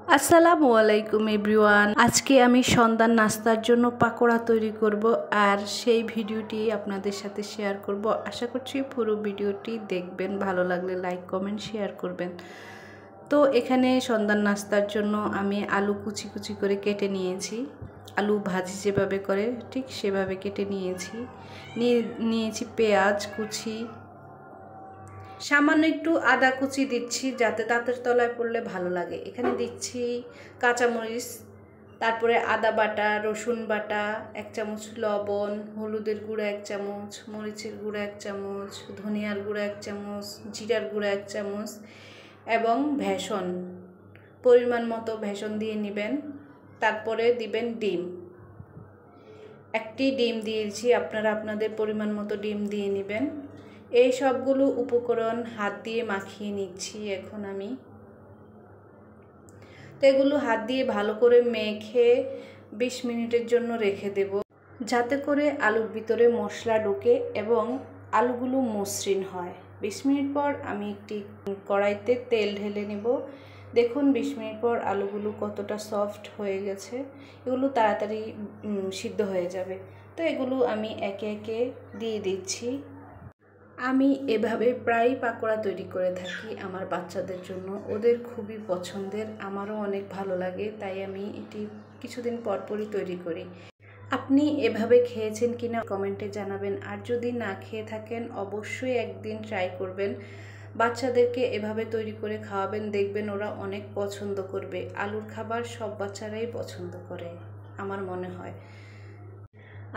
আসসালামু আলাইকুম এভরিওয়ান। আজকে আমি সন্ধ্যার নাস্তার জন্য পাকোড়া তৈরি করব আর সেই ভিডিওটি আপনাদের সাথে শেয়ার করব। আশা করছি পুরো ভিডিওটি দেখবেন, ভালো লাগলে লাইক কমেন্ট শেয়ার করবেন। তো এখানে সন্ধ্যার নাস্তার জন্য আমি আলু কুচি কুচি করে কেটে নিয়েছি। আলু ভাজি যেভাবে করে ঠিক সেভাবে কেটে নিয়েছি পেঁয়াজ কুচি, সামান্য একটু আদা কুচি দিচ্ছি যাতে দাঁতের তলায় পড়লে ভালো লাগে। এখানে দিচ্ছি কাঁচামরিচ, তারপরে আদা বাটা, রসুন বাটা 1 চামচ, লবণ, হলুদের গুঁড়া 1 চামচ, মরিচের গুঁড়া 1 চামচ, ধনিয়ার গুঁড়া 1 চামচ, জিরার গুঁড়া 1 চামচ এবং ভেষণ পরিমাণ মতো ভেষণ দিয়ে নেবেন। তারপরে দিবেন ডিম, একটি ডিম দিয়েছি, আপনারা আপনাদের পরিমাণ মতো ডিম দিয়ে নেবেন। এই সবগুলো উপকরণ হাত দিয়ে মাখিয়ে নিচ্ছি এখন আমি। তো এগুলো হাত দিয়ে ভালো করে মেখে 20 মিনিটের জন্য রেখে দেব, যাতে করে আলুর ভিতরে মশলা ঢোকে এবং আলুগুলো মসৃণ হয়। 20 মিনিট পর আমি একটি কড়াইতে তেল ঢেলে নেব। দেখুন 20 মিনিট পর আলুগুলো কতটা সফট হয়ে গেছে। এগুলো তাড়াতাড়ি সিদ্ধ হয়ে যাবে। তো এগুলো আমি একে একে দিয়ে দিচ্ছি। আমি এভাবে প্রায় পাকোড়া তৈরি করে থাকি আমার বাচ্চাদের জন্য, ওদের খুবই পছন্দের, আমারও অনেক ভালো লাগে, তাই আমি এটি কিছুদিন পরপরই তৈরি করি। আপনি এভাবে খেয়েছেন কিনা কমেন্টে জানাবেন, আর যদি না খেয়ে থাকেন অবশ্যই একদিন ট্রাই করবেন। বাচ্চাদেরকে এভাবে তৈরি করে খাওয়াবেন, দেখবেন ওরা অনেক পছন্দ করবে। আলুর খাবার সব বাচ্চারাই পছন্দ করে আমার মনে হয়।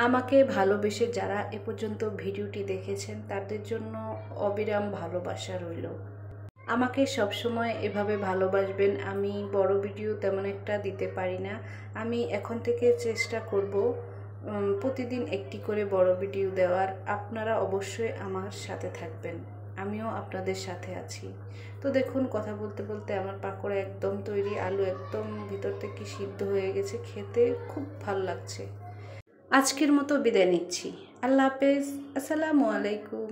আমাকে ভালোবেসে যারা এ পর্যন্ত ভিডিওটি দেখেছেন তাদের জন্য অবিরাম ভালোবাসা রইল। আমাকে সবসময় এভাবে ভালোবাসবেন। আমি বড় ভিডিও তেমন একটা দিতে পারি না, আমি এখন থেকে চেষ্টা করব প্রতিদিন একটি করে বড় ভিডিও দেওয়ার। আপনারা অবশ্যই আমার সাথে থাকবেন, আমিও আপনাদের সাথে আছি। তো দেখুন কথা বলতে বলতে আমার পাকোড়া একদম তৈরি, আলু একদম ভিতর থেকে সিদ্ধ হয়ে গেছে, খেতে খুব ভালো লাগছে। আজকের মতো বিদায় নিচ্ছি। আল্লাহ হাফেজ, আসসালামু আলাইকুম।